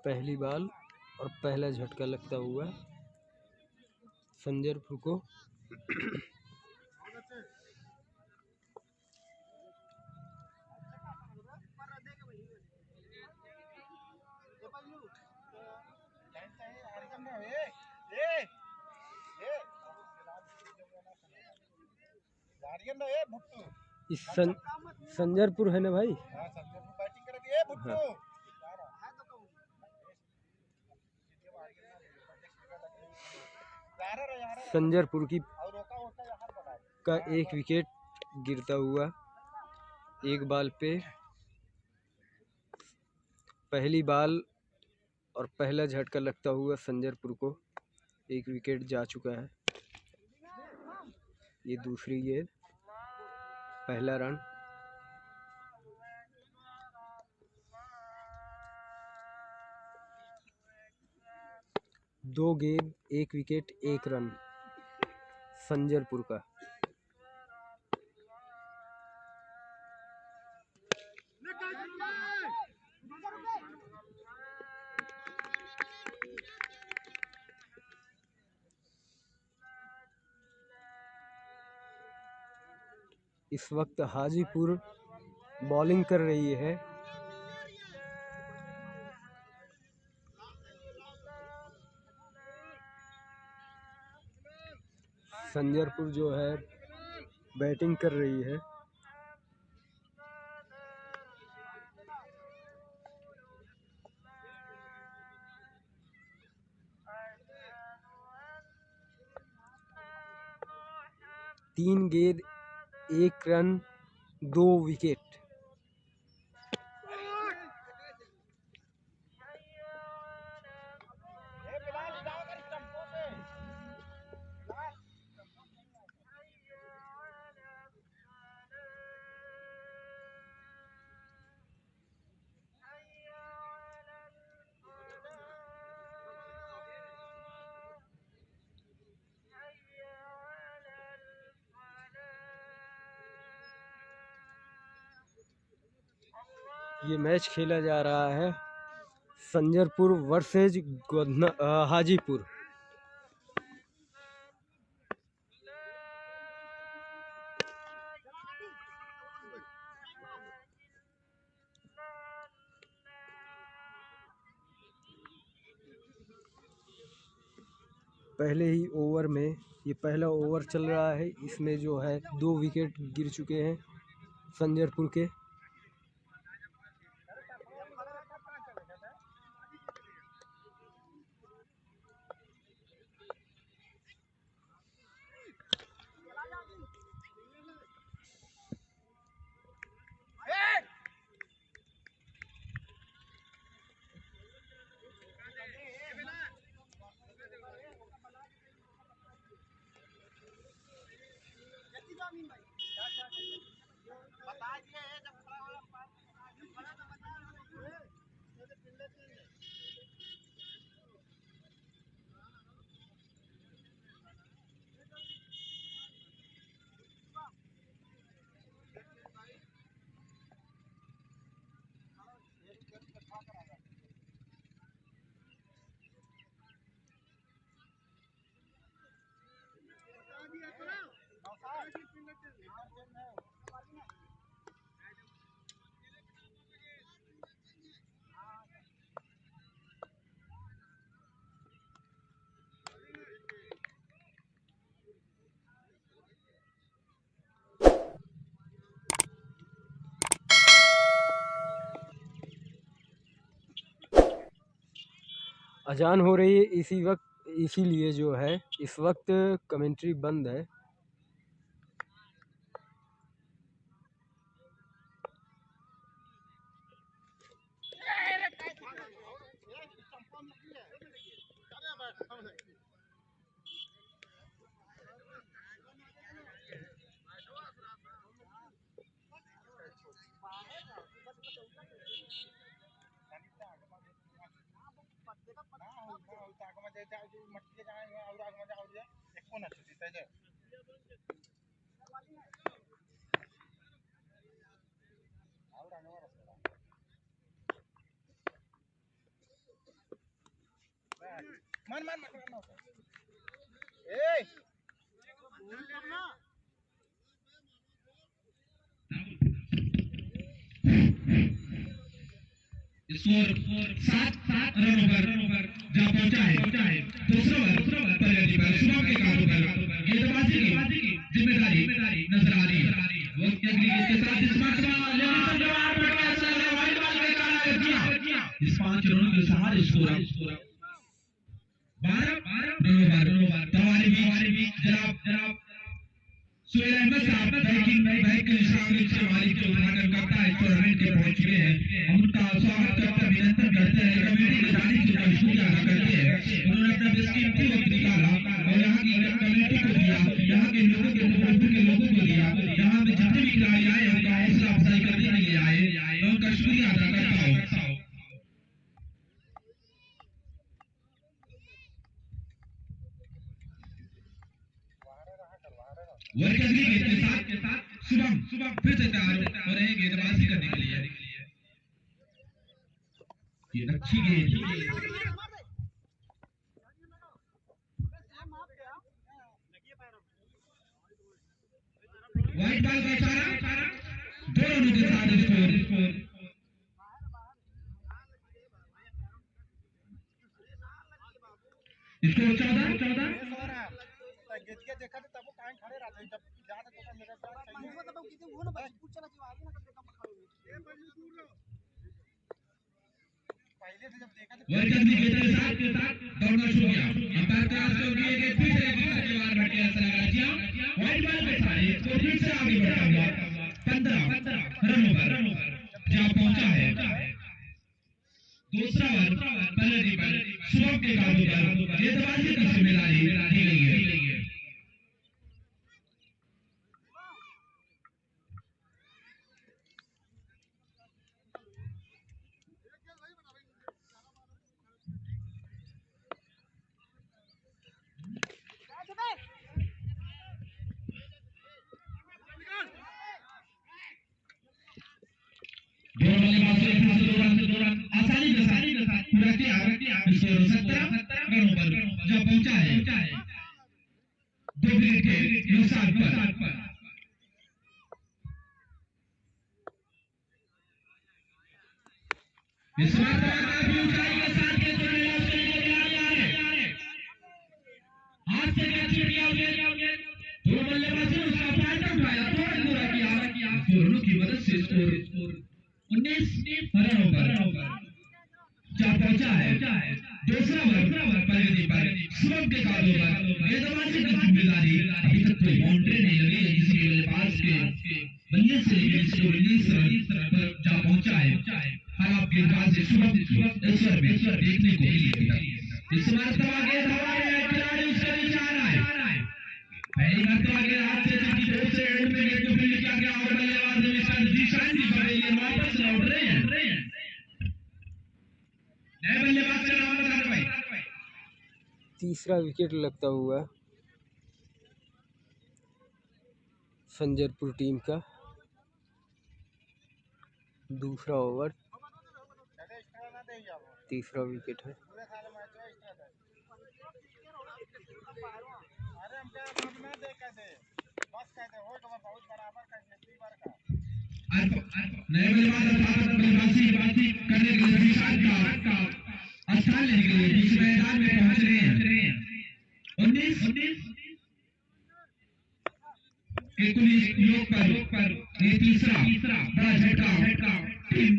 पहली बॉल और पहला झटका लगता हुआ संजरपुर को। इस संजरपुर है ना भाई। हाँ। संजरपुर की का एक विकेट गिरता हुआ एक बॉल पे। पहली बॉल और पहला झटका लगता हुआ संजरपुर को एक विकेट जा चुका है। ये दूसरी गेंद, पहला रन। दो गेंद एक विकेट एक रन संजरपुर का। इस वक्त हाजीपुर बॉलिंग कर रही है। संजरपुर जो है बैटिंग कर रही है। तीन गेंद एक रन दो विकेट। ये मैच खेला जा रहा है संजरपुर वर्सेज हाजीपुर। पहले ही ओवर में, ये पहला ओवर चल रहा है, इसमें जो है 2 विकेट गिर चुके हैं संजरपुर के। अजान हो रही है इसी वक्त, इसीलिए जो है इस वक्त कमेंट्री बंद है। स्कोर 7 रनों पर जा पहुंचा है। दूसरा ओवर प्रगति पर शुभम के काबू पर गेंदबाजी की जिम्मेदारी नजर आ रही है। वक्त की अगली गेंद के साथ इस मैच इस 5 रनों के सहारे स्कोर 12 रनों पर तवारी भी जनाब सुहेल अहमद साहब बैक के निशान से मालिक के उद्घाटन करता है टूर्नामेंट के पहुंच चुके हैं। हम उनका स्वागत करते हैं, अभिनंदन करते हैं, कमेटी के जाने का शुक्रिया अदा करते हैं। उन्होंने अपना बेशकीमती वक्त निकाला और यहाँ की कमेटी को दिया, यहाँ के लोगों के लोगों को दिया, यहाँ पे जितने भी खिलाड़ी आए उनका हौसला अफजाई करने के लिए आए, मैं उनका शुक्रिया अदा करता हूँ। वर्ग की अगली गेंद के साथ शुभम फिर से तैयार हो रहे हैं गेंदबाजी करने के लिए। ये अच्छी गेंद व्हाइट बॉल का इशारा 2 रनों के साथ स्कोर 14 देखा तो तब काहे खड़े रहते जब ज्यादा तो मेरे साथ चाहिए मतलब कितने वो ना बस पूछ चला जो आगे ना कर देखा खड़े हुए पहले से जब देखा तो वर्कर्स के साथ दौड़ना शुरू किया। अंपायर का आस्ते हो गई कि फिर से दूसरे के बार बैठ के ऐसा लगा दिया व्हाइट बॉल पे सारे स्कोर फिर से आगे बढ़ा हुआ 15 रनों पर जा पहुंचा है। दूसरा ओवर पहले पर शुभम के काबू पर गेंदबाजी की जिम्मेदारी दी गई है। आसानी के साथ पूरा किया 17 रनों पर जो पहुंचा है 2 विकेट के नुकसान पर। इस बार काफी ऊंचाई के साथ के हाथ से कैच किया गया 2 बल्लेबाजों ने उसका फायदा उठाया, थोड़ा पूरा किया, दोनों की मदद से स्कोर 19 रनों पर जा पहुंचा है। दूसरा ओवर प्रगति पर शुभम के काबू पर गेंदबाजी की जिम्मेदारी अभी तक कोई बाउंड्री नहीं लगी है, जिसके गेंदबाज के बल्ले से लेकर स्कोर 19 रन पर जा पहुंचा है। खराब गेंदबाज से शुभम इस ओवर में देखने को मिली। इस मरतबा गेंद हवाई है, खिलाड़ी उसका नीचे आ रहा है। पहली मरतबा गेंद हाथ से चुकी, दूसरे एंड में गेंद को फील्ड किया गया और बल्लेबाज ने इसका निशान भी पकड़ लिया, वापस लौट रहे हैं। नए बल्लेबाज का नाम बता भाई। तीसरा विकेट लगता हुआ संजरपुर टीम का। दूसरा ओवर तीसरा विकेट है। नए बल्लेबाजी करने के लिए निशान का स्थान लेने के लिए बीच मैदान में पहुंच रहे हैं। 19 के कुल योग पर ये तीसरा बड़ा झटका टीम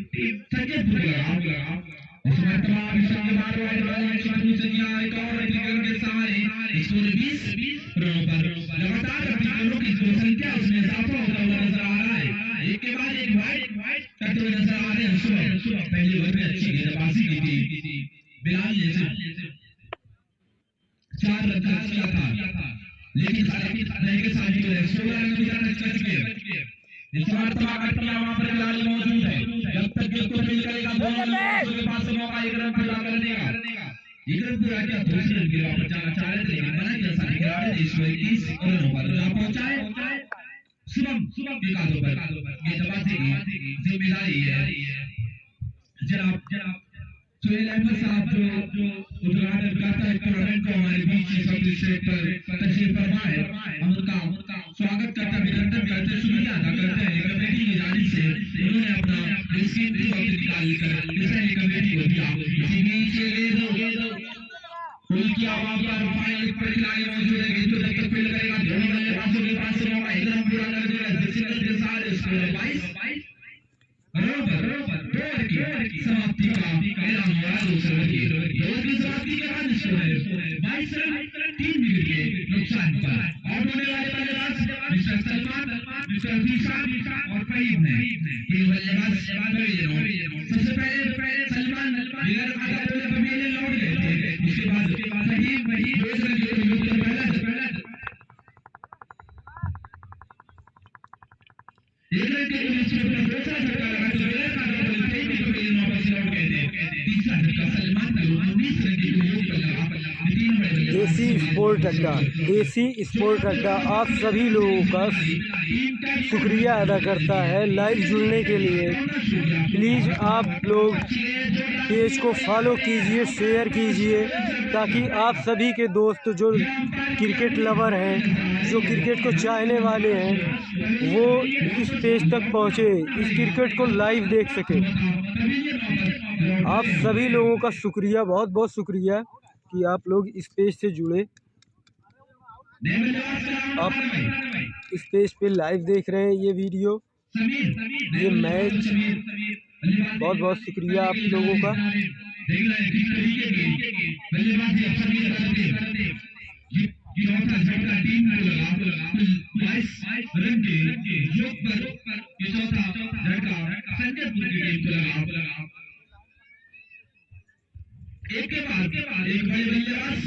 संजयपुर लगा। इस मरतबा विशाल के बार शुरू से किया एक और विकेट के सहारे स्कोर 20 रनों पर लगातार अपनी रनों की जो संख्या उसमें इजाफा होता हुआ नजर आ रहा है। एक के बाद एक वाइड करते हुए नजर आ रहे हैं। शुभम पहले ओवर में अच्छी गेंदबाजी की थी, बिलाल ने 4 रन किया था, लेकिन सारे के साथ 16 रन कर चुके हैं। इस बार तबाकतिया वहां पर खिलाड़ी मौजूद है, जब तक गिल को फील करेगा दोनों बल्लेबाजों के पास मौका एक रन पूरा करने का। एक रन पूरा किया, दूसरे रन के वापस जाना चाह रहे थे लेकिन बना क्या सारे खिलाड़ी ने इसको 21 रनों पर पहुंचाए। शुभम के कांधों पर गेंदबाजी की जिम्मेदारी है जनाब सुहेल अहमद साहब जो उद्घाटन करता है टूर्नामेंट को हमारे बीच सब स्टेट पर तशरीफ फरमा है, हम उनका स्वागत करते हैं, अभिनंदन करते हैं, शुक्रिया अदा करते हैं कमेटी की जानिब से उन्होंने अपना कीमती वक्त निकाल कर इस कमेटी को दिया। इसी बीच उनकी आवाज पर फाइनल पर खिलाड़ी मौजूद है, जो जब तक फील्ड करेगा दोनों बल्लेबाजों के पास से मौका एक रन पूरा कर देगा। सिंगल के साथ स्कोर 22 बराबर की समाप्ति का ऐलान हो रहा है। दूसरे ओवर की समाप्ति के बाद स्कोर है 22 रन 3 विकेट के नुकसान पर। आउट होने वाले बल्लेबाज मिस्टर सलमान, मिस्टर जीशान और फहीम ने ये बल्लेबाज सबसे पहले सलमान बिगर आधा बोले पवेलियन लौट गए थे, उसके बाद फहीम दूसरा जो पहला एक रन के दूसरे पर दूसरा झटका लगा तो बिगर आधा बोले फहीम भी पवेलियन वापस लौट गए थे। तीसरा झटका सलमान का 19 रन के योग पर लगा। देसी स्पोर्ट अड्डा, देसी स्पोर्ट अड्डा आप सभी लोगों का शुक्रिया अदा करता है लाइव जुड़ने के लिए। प्लीज़ आप लोग पेज को फॉलो कीजिए, शेयर कीजिए, ताकि आप सभी के दोस्त जो क्रिकेट लवर हैं, जो क्रिकेट को चाहने वाले हैं, वो इस पेज तक पहुँचे, इस क्रिकेट को लाइव देख सके। आप सभी लोगों का शुक्रिया, बहुत बहुत शुक्रिया कि आप लोग इस पेज से जुड़े। आप इस पेज पे लाइव देख रहे हैं ये वीडियो, ये मैच। बहुत बहुत शुक्रिया आप लोगों का। एक के बाद एक बड़े बल्लेबाज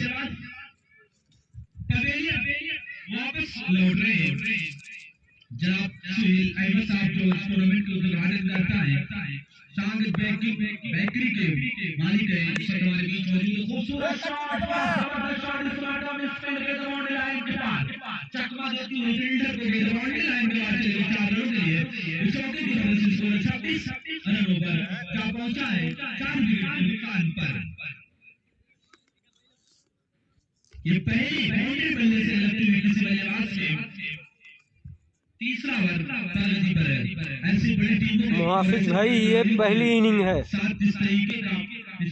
पवेलियन वापस लौट रहे हैं। जनाब सुहेल अहमद साहब जो इस टूर्नामेंट को उद्घाटन करता है, सांग बेकरी के मालिक है, इस वक्त हमारे बीच मौजूद है। खूबसूरत शॉट, जबरदस्त शॉट इस शॉट में स्पिन के बाउंड्री लाइन के पार चकमा देती हुई फील्डर को बाउंड्री लाइन के पार चले 4 रनों के लिए। इस मौके की वजह से स्कोर 26 रनों पर जा पहुंचा है, 4 विकेट के नुकसान पर। ये पहली बाउंड्री बल्ले से लगती हुई किसी बल्लेबाज के तीसरा ओवर प्रगति पर है। ऐसी बड़ी टीमों मुहाफिज भाई ये पहली इनिंग है इस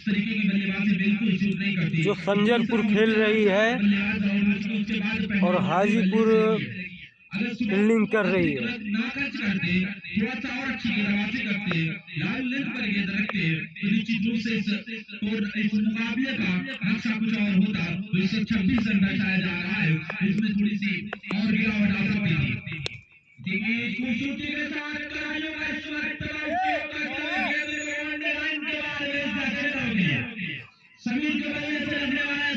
तरीके की बल्लेबाजी बिल्कुल सूट नहीं करती, जो संजरपुर खेल रही है और हाजीपुर फील्डिंग कर रही है। ना खर्च करते, थोड़ा सा और अच्छी गेंदबाजी करते, लाल लेंथ पर गेंद रखते तो निश्चित रूप से इस मुकाबले का नक्शा कुछ और होता। 226 रन दर्शाया जा रहा है, इसमें थोड़ी सी और गिरावट आ सकती थी। देखिए खूबसूरती के साथ खिलाड़ियों का इस वक्त उपयोग करते हुए गेंद को बाउंड्री लाइन के बाहर भेजना खेल होती है। समीर के बल्ले से लगने वाला है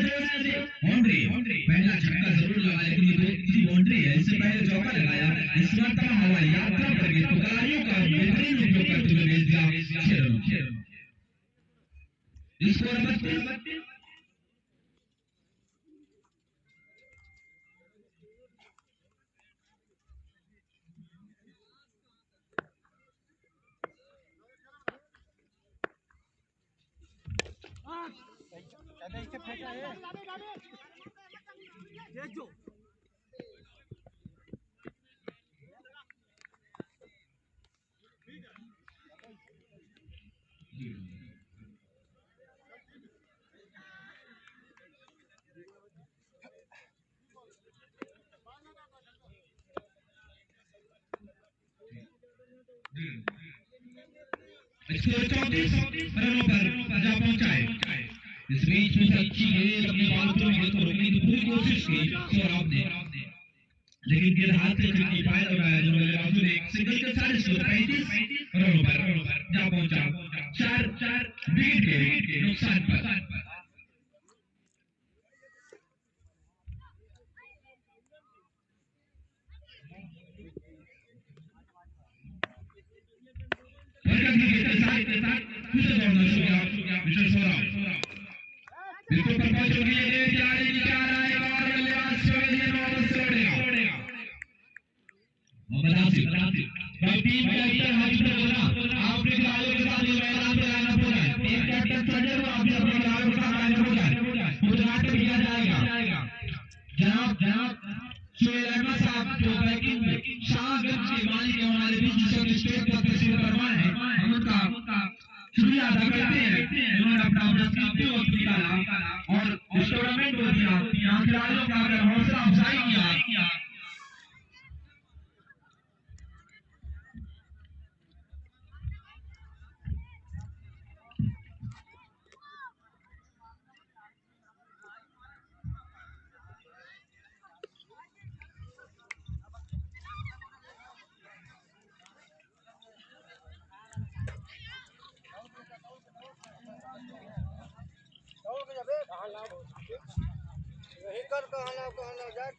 बाउंड्री, पहला छक्का जरूर लगा लेकिन ये दूसरी बाउंड्री है। इससे पहले चौका लगाया, इस बार हवाई यात्रा पर गए तो खिलाड़ियों का बेहतरीन उपयोग करते हुए भेज दिया 6 रन। स्कोर 32। इसे फेंका है देख जो स्कोर 34 रनों पर जा पहुंचा है। इस बीच में अच्छी गेंद अपने बालकों में को रोकने की पूरी कोशिश की सौरभ ने, लेकिन गेंद हाथ से छूटने फायदा उठाया जो बल्लेबाजों ने एक सिंगल के साथ स्कोर 35 रनों पर जा पहुंचा 4 विकेट के नुकसान पर। के साथ फिर से दौड़ना शुरू किया मिस्टर सोराव बिल्कुल पर पहुंच चुकी है जा रही क्या रहा है और बल्लेबाज सोरेलियन मोहम्मद सोरेगा मोहम्मद आसिफ भाई टीम कैप्टन हाजिर बोला आपने खिलाड़ियों के साथ मैदान में लाना होगा टीम कैप्टन सजल आप भी अपने खिलाड़ियों के साथ लाना होगा उद्घाटन किया जाएगा जनाब सुहेल अहमद साहब जो बैकिंग शाहगंज के मालिक है हमारे बीच स्टेट पर तस्वीर फरमाए हैं हम उनका शुक्रिया अदा करते हैं उन्होंने अपना कीमती वक्त निकाला और इस टूर्नामेंट को दिया यहाँ खिलाड़ियों का हौसला अफजाई किया यही कर कहाँ लाओ जाए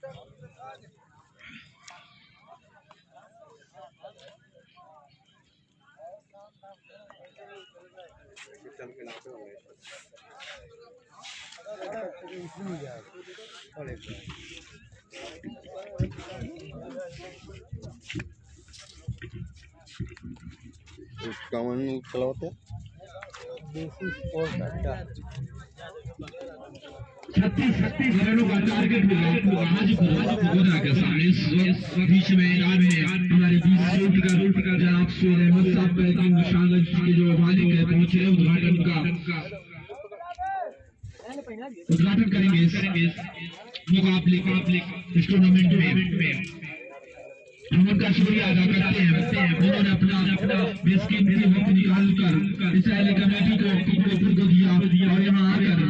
तो कौन चलाते देसी स्पोर्ट अड्डा 36 रनों का टारगेट मिला आज गोरा के सामने बीच मैदान में हमारे बीच शूट का जनाब सुहेल अहमद साहब बैटिंग शाहगंज के जो मालिक है पहुंचे उद्घाटन करेंगे इस मुकाबले इस टूर्नामेंट में हम उनका शुक्रिया अदा करते हैं उन्होंने अपना बेशकीमती वक्त निकाल कर इस अहले कमेटी को दिया और यहाँ आकर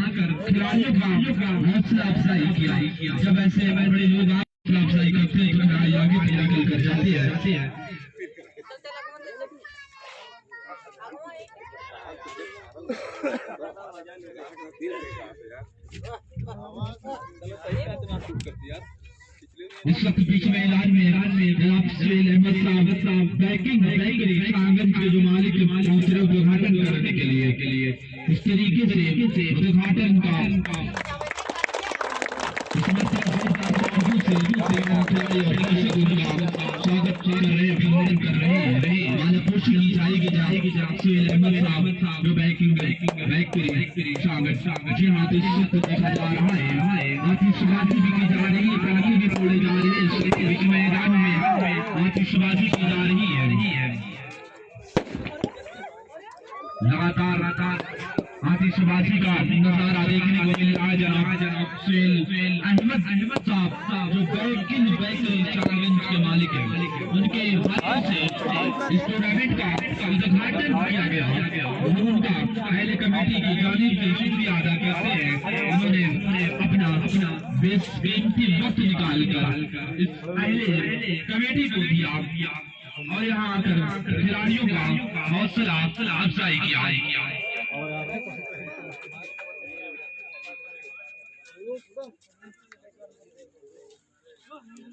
खिलाड़ियों का हौसला अफजाई किया जब ऐसे बड़े लोग हौसला अफजाई करते हैं तो खिलाड़ी आगे भी निकल कर जाते हैं इस वक्त बीच मैदान में जनाब सुहेल अहमद साहब बैटिंग शाहगंज के जो मालिक पहुंचे उद्घाटन करने के लिए इस तरीके से उद्घाटन का स्वागत कर रहे अभिनंदन कर रहे हैं माला पुष्प की जाएगी सुहेल अहमद साहब जो बैटिंग स्वागत जी हाँ तो इस वक्त देखा जा रहा है आतिशबाजी भी की जा रही है पटाखे भी फोड़े जा रहे हैं इस मैदान में आतिशबाजी की जा रही है लगातार आतिशबाजी का नजारा देखने को मिल रहा है जनाब सुहेल अहमद साहब जो बैकिंग शाहगंज के मालिक है उनके हाथों से इस टूर्नामेंट का उद्घाटन किया गया हम उनका अहले कमेटी की जानिब से शुक्रिया अदा करते हैं उन्होंने अपना बेशकीमती वक्त निकाल कर इस अहले कमेटी को दिया और यहाँ आकर खिलाड़ियों का हौसला अफजाई किया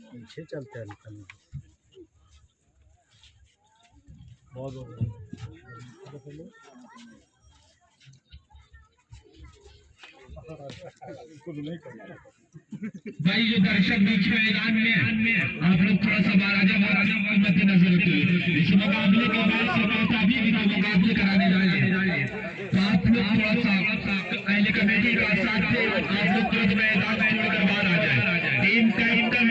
पीछे चलते हैं बहुत भाई जो दर्शक बीच मैदान में आप लोग थोड़ा सा महाराजा मद्देनजर रखिए इस मुकाबले के बाद सफलता भी मुकाबले कराने जा रहे हैं तो आप लोग थोड़ा सा अहले कमेटी का साथ से आप लोग तुरंत मैदान में छोड़कर बाहर आ जाए team captain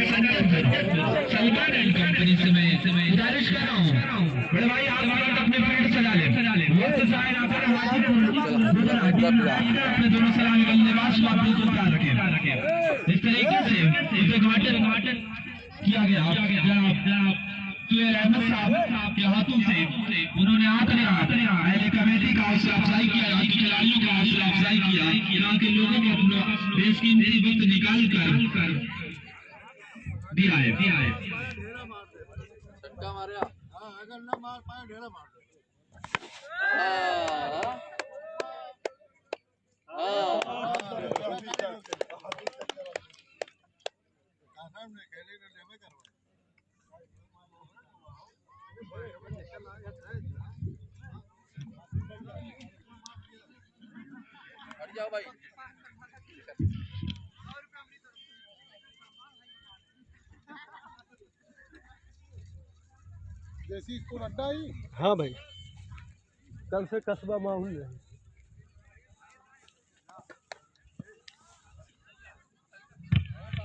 Salman and company से मैं गुजारिश कर रहा हूँ बड़े भाई आप अपने पेड़ सजा ले अपने दोनों सलामी बल्लेबाज को आप बिल्कुल ख्याल रखें इस तरीके से उद्घाटन किया गया जनाब सुहेल अहमद साहब के हाथों से उन्होंने आकर अहले कमेटी का हौसला अफजाई किया खिलाड़ियों का हौसला अफजाई किया यहाँ के लोगों को अपना बेशकीमती वक्त निकाल कर दिया है अगर ना मार पाए ढेरा मार देसी स्पोर्ट अड्डा ही। हाँ भाई, कल से कस्बा माहौल है।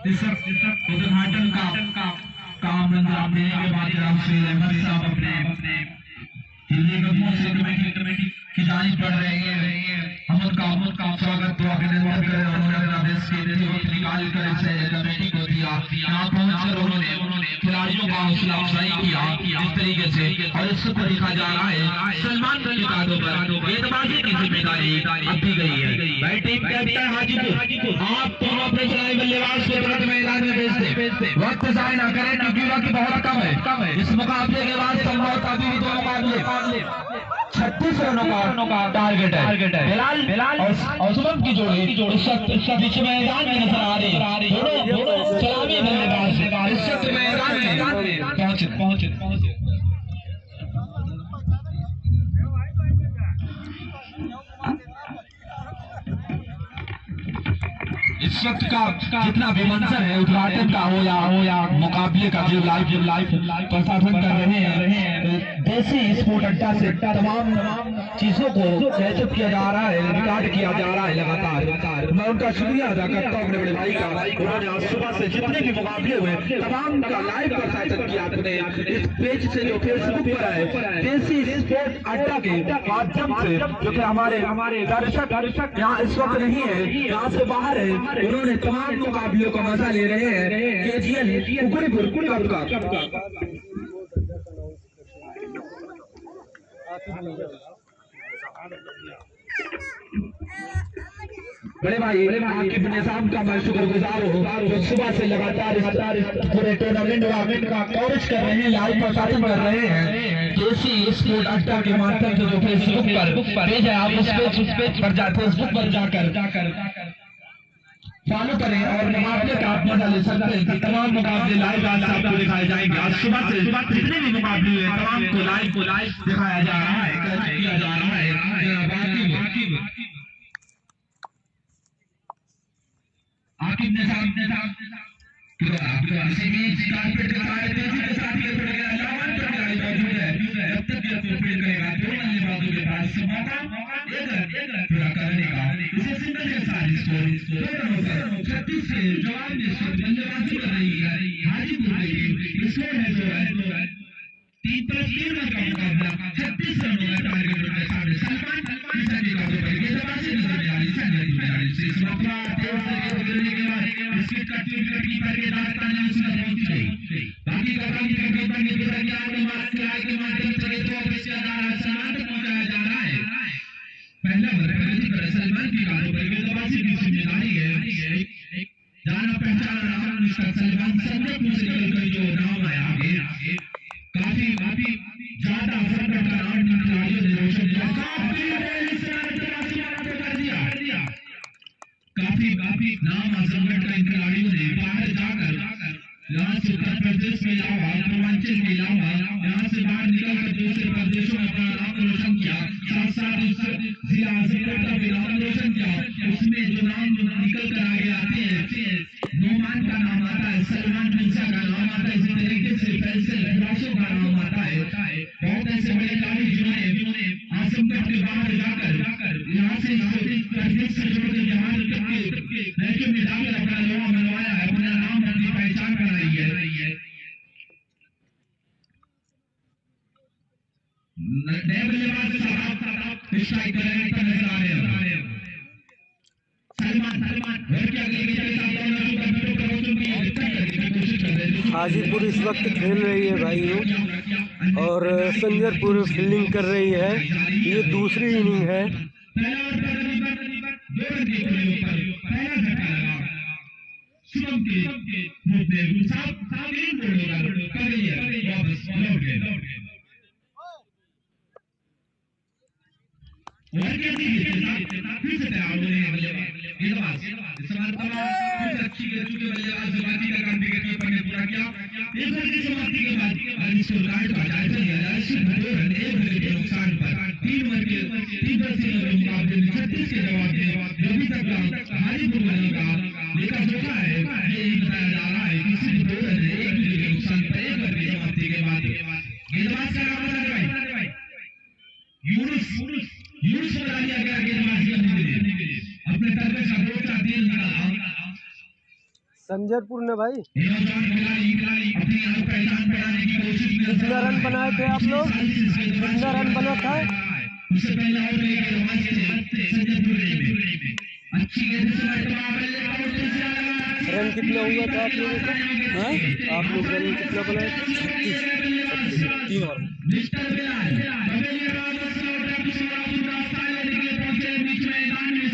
इस वक्त उद्घाटन का काम अंजाम देने के बाद जनाब सैयद अहमद साहब अपने कदमों से कमेटी की जानिब बढ़ रहे हैं। हम उनका स्वागत दुआ के निर्माण करें। उन्होंने वक्त निकाल कर इसे कमेटी को दिया, यहाँ पहुंचकर उन्होंने खिलाड़ियों का हौसला अफजाई किया इस तरीके से। और इसको देखा जा रहा है सलमान के कांधों पर गेंदबाजी की जिम्मेदारी अब दी गई है। भाई टीम कैप्टन हाजीपुर, आप दोनों अपने खिलाड़ी बल्लेबाज को तुरंत मैदान में भेज दें, वक्त जाया न करें क्योंकि वक्त बहुत कम है। इस मुकाबले के बाद संभवतः अभी भी दो मुकाबले 36 रनों का टारगेट है। बिलाल और शुभम की जोड़ी इस वक्त बीच मैदान में नजर आ रही है। दोनों सलामी बल्लेबाज इस वक्त मैदान में पहुंचे। इस वक्त का जितना भी मंजर है उद्घाटन का हो या मुकाबले का जो लाइव प्रसारण कर रहे हैं, देसी स्पोर्ट अड्डा से तमाम चीजों को कैप्चर किया जा रहा है, रिकॉर्ड किया जा रहा है लगातार। मैं उनका शुक्रिया अदा करता हूँ अपने बड़े भाई का। उन्होंने आज सुबह से जितने भी मुकाबले हुए तमाम का लाइव प्रसारण किया अपने इस पेज से जो फेसबुक पर है देसी स्पोर्ट अड्डा के माध्यम से, जो कि हमारे दर्शक यहाँ इस वक्त नहीं है, यहाँ से बाहर है। उन्होंने तमाम मुकाबलों का मजा ले रहे हैं। केजीएल बड़े भाई आकिब निजाम का मैं शुक्रगुजार हूँ जो सुबह से लगातार पूरे टूर्नामेंट का कवरेज कर रहे हैं, लाइव प्रसारण कर रहे हैं। देसी स्पोर्ट अड्डा के माध्यम से जो फेसबुक पर पेज है, आप उस पेज पर फेसबुक पर जाकर फॉलो करें और मुकाबले का आप मजा ले सकते हैं कि तमाम मुकाबले लाइव आज आपको दिखाए जाएंगे। आज सुबह से जितने भी मुकाबले हुए तमाम को लाइव दिखाया जा रहा है, किया जा रहा है। आकिब ने साहब किसी भी कारपेट के सारे तेजी के साथ ये पड़ गया, लावन पर गाड़ी मौजूद है। जब तक ये तो फील्ड करेगा दो बल्लेबाजों के पास मौका एक रन पूरा करने का। इसे सिंगल के साथ स्कोर 2 रनों पर 36 के जवाब में बल्लेबाजी कर रही है हाजीपुर की टीम। स्कोर है 2 रन, 3+3 रन का मुकाबला 36 रनों का टारगेट है। सामने सलमान की काबू पर गेंदबाजी नजर में आ रही है। इस मौका तेज से गिरने के बाद विकेट का कीपर के दाता ने उसने पहुंच गई। बाकी कप्तान का कीपर ने पूरा किया और खिलाड़ी के माध्यम से तो ऑफिस किया जा रहा है, सलमान तक पहुंचाया जा रहा है। पहला ओवर सलमान की काबू पर गेंदबाजी की जिम्मेदारी है। जाना पहचाना उसका सलमान संजयपुर से निकलकर जो नाम आया आगे काफी ज्यादा असर का नाम खिलाड़ियों ने रोशन किया। काफी नाम आजमगढ़ का इन खिलाड़ियों ने बाहर जाकर यहाँ से उत्तर प्रदेश में अलावा पूर्वांचल के अलावा यहाँ से बाहर निकलकर दूसरे प्रदेशों में अपना नाम रोशन किया। साथ जिला आजमगढ़ का भी नाम रोशन किया। उसमें जो नाम निकल कर आगे आते हैं, नोमान का नाम आता है, सलमान मिर्जा का नाम आता है, इसी तरीके से फैसल फराशों का नाम आता है। बहुत ऐसे बड़े खिलाड़ी जिन्होंने आजमगढ़ के बाहर जाकर यहाँ से प्रदेश से छोड़कर यहाँ मैचों में जाकर अपना लोहा मनवाया है, अपना नाम अपनी पहचान बनाई है। नए बल्लेबाज के साथ स्ट्राइक करने नजर आ रहे हैं। हाजीपुर इस वक्त खेल रही है भाइयों और संजरपुर फील्डिंग कर रही है। ये दूसरी इनिंग है। मुकाबले में 36 के जवाब है ये बताया जा रहा है कि सिर्फ 2 रन एक विकेट के नुकसान पर 1 ओवर की समाप्ति के बाद गेंदबाज का नाम बता दे भाई यूनुस बता दिया गया गेंदबाजी करने के लिए अपने तरफ से 2-4 तेज निकाला संजयपुर ने भाई नौजवान खिलाड़ी अपनी आंख पहचान बढ़ाने की कोशिश में कितना रन बनाए थे आप लोग? कितना रन बना था? उससे पहले आउट हुए गेंदबाज थे संजयपुर में अच्छी गेंद से बल्ले आउट से लगा रन कितना हुआ था आप लोगों का? हाँ? आप लोग रन कितना बनाए? 3 ओवर। मिस्टर बिलाल पवेलियन वापस लौट रहा है रास्ता लेने के लिए पहुंचे बीच मैदान में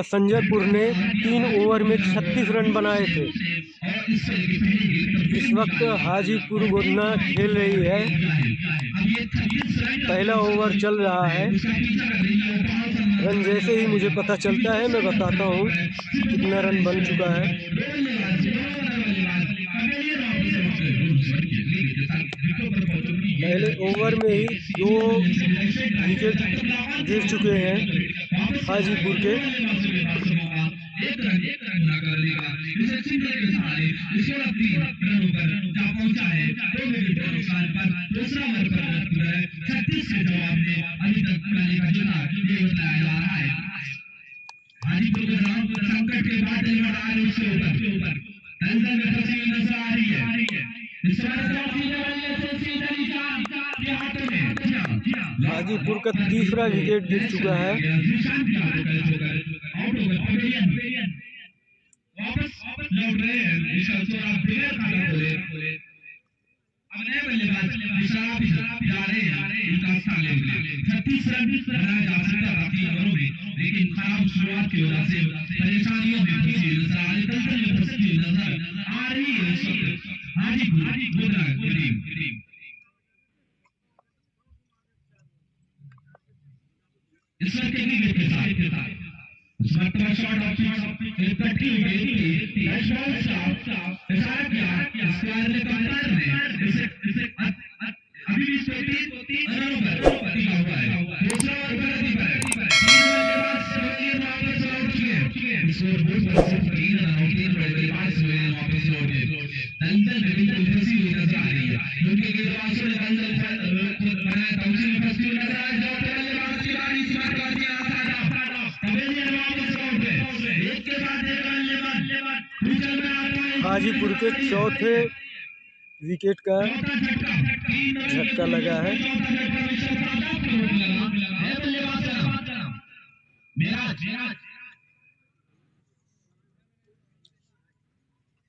संजयपुर ने 3 ओवर में 36 रन बनाए थे। इस वक्त हाजीपुर गोदना खेल रही है। पहला ओवर चल रहा है। रन जैसे ही मुझे पता चलता है मैं बताता हूँ कितना रन बन चुका है। पहले ओवर में ही 2 विकेट गिर चुके हैं हाजीपुर के। एक रन करने का इसे सिंगल के सहारे 16 रनों पर जा पहुंचा है 2 विकेट के नुकसान पर। दूसरा ओवर पर 36 के जवाब में अभी तक पहले का जुटा ये बताया जा रहा है। हाजीपुर के ग्राउंड पर संकट के बाद डिलीवर आ रही उसके ऊपर दलदल में फंसी हुई नजर आ रही है। इस बार हाजीपुर का तीसरा विकेट गिर चुका है। वापस लौट रहे हैं अब नए बल्लेबाज शराब जा रहे हैं इनका स्थान लेने के लिए। 36 रन बनाया जा सकता था 3 ओवरों में, लेकिन खराब शुरुआत की वजह से परेशानियों में फंसी नजर आ रही नजर आ रही है इस वक्त हाजीपुर गोदना की टीम। इस वक्त एक विकेट के साथ मरतबा शॉट ऑफ इकट्ठी हुई डैश बॉल स्टॉप इशारा किया स्क्वायर ने कप्तान ने इसे अभी भी 3 रनों पर टिका हुआ है। दूसरा ओवर पर 3 ओवर के बाद सवेलियन वापस लौट चुके हैं। स्कोर बोर्ड पर सिर्फ 3 रन आउट 3 बड़े बाद सवेलियन वापस लौटे। दलदल में बिल्कुल फंसी हुई नजर आ रही है क्योंकि गेंदबाजों ने दलदल बनाया था उसी में फंसी हुई नजर आ रही है। बल्लेबाज की बारी इस बार कर दिया पवेलियन वापस लौट गए एक के बाद एक बल्लेबाज भूजल में आ रहा है। हाजीपुर के चौथे विकेट का झटका लगा है।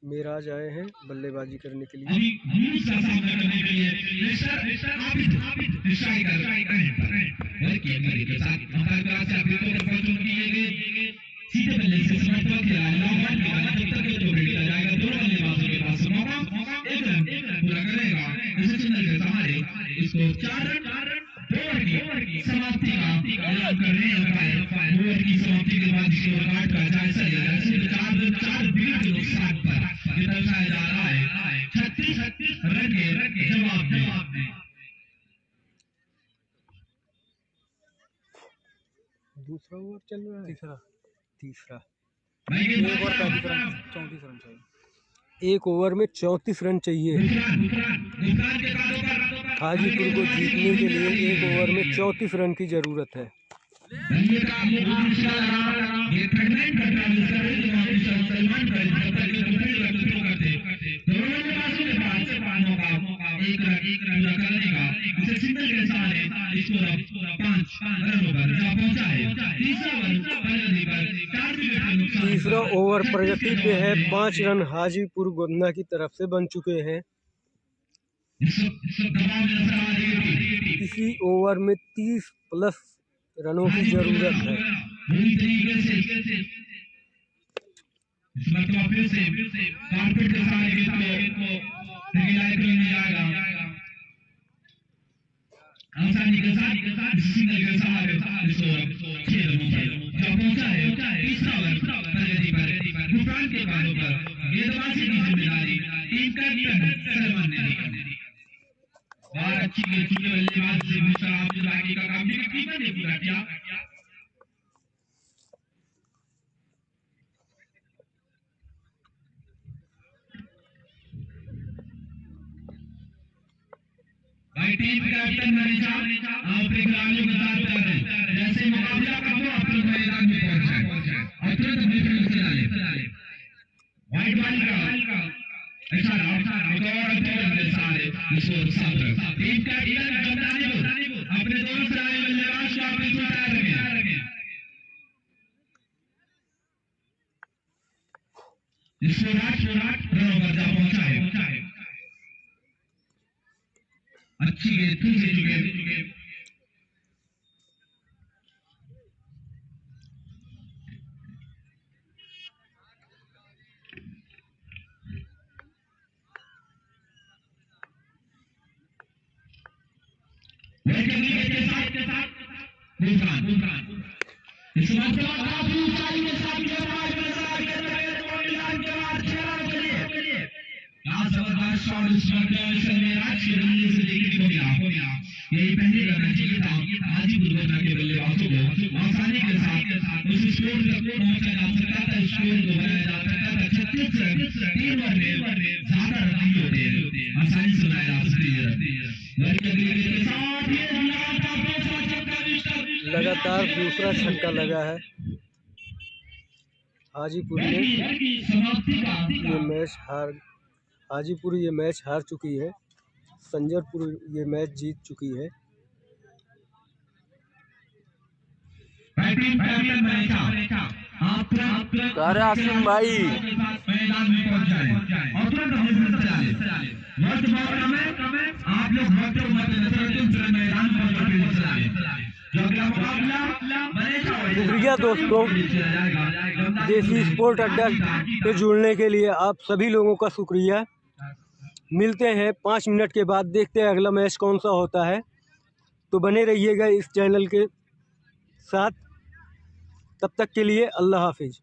मेराज आए हैं बल्लेबाजी करने के लिए। सीधे बल्ले से समझता खिलाड़ी लॉन्ग खिलाड़ी जब तक तो खेला जाएगा 2 बल्लेबाजों के पास मौका 1 रन पूरा करेगा इसे सिंगल के सहारे इसको 4 रन 2 ओवर की समाप्ति का ऐलान कर रहे हैं। 2 ओवर की समाप्ति के बाद इसके रिकॉर्ड का जायजा लिया जाए। सिर्फ 4 विकेट के नुकसान पर ये दर्शाया जा रहा है 36 रन के जवाब में। दूसरा ओवर चल रहा है। तीसरा एक ओवर में 34 रन चाहिए। हाजीपुर को जीतने के लिए एक ओवर में 34 रन की जरूरत है। तीसरा ओवर प्रगति पे है। 5 रन हाजीपुर गोदना की तरफ से बन चुके हैं। इसी ओवर में 30 प्लस रनों की जरूरत है। आसानी के साथ सिंगल के सहारे खेल पहुंचा है। तीसरा ओवर प्रगति पर गुफरान के बालों पर गेंदबाजी की जिम्मेदारी टीम का सलमान ने ली। बार अच्छी खेल चुके बल्लेबाज से दूसरा आगे का काम भी कीपर ने पूरा किया। टीम कैप्टन मनीषा आप अपने खिलाड़ियों के साथ तैयार हैं। जैसे मुकाबला का हो आप लोग मैदान में पहुंच जाए और तुरंत अपने फील्ड से डालें। वाइट बॉल का इशारा और अपने सारे इसको साफ टीम कैप्टन गंदानीपुर अपने दोनों खिलाड़ी बल्लेबाज को अपने को तैयार रखें। इसको रात रनों पर जा पहुंचा है। अच्छी गेंद फिर से चुके के साथ बुमरान इस बात के बाद काफी ऊंचाई के साथ गेंदबाज नजर आ मिलान के बाद 6 रनों के लिए क्या जबरदस्त शॉट इस मैच में राज के रनने से देखने को मिला। यही पहले करना चाहिए था हाजीपुर गोता के बल्लेबाजों को आसानी के साथ उस स्कोर तक पहुंचा जा सकता था। स्कोर को बनाया जा सकता था 36 रन 3 ओवर में ज्यादा रन नहीं होते आसानी से बनाया जा सकती है। लगातार दूसरा छक्का लगा है। हाजीपुर ये मैच हार चुकी है। संजरपुर ये मैच जीत चुकी है। आसिम भाई मैदान में पहुंच जाए और तुरंत आप लोग मैदान शुक्रिया दोस्तों, देसी स्पोर्ट अड्डा पे जुड़ने के लिए आप सभी लोगों का शुक्रिया। मिलते हैं 5 मिनट के बाद, देखते हैं अगला मैच कौन सा होता है। तो बने रहिएगा इस चैनल के साथ। तब तक के लिए अल्लाह हाफिज़।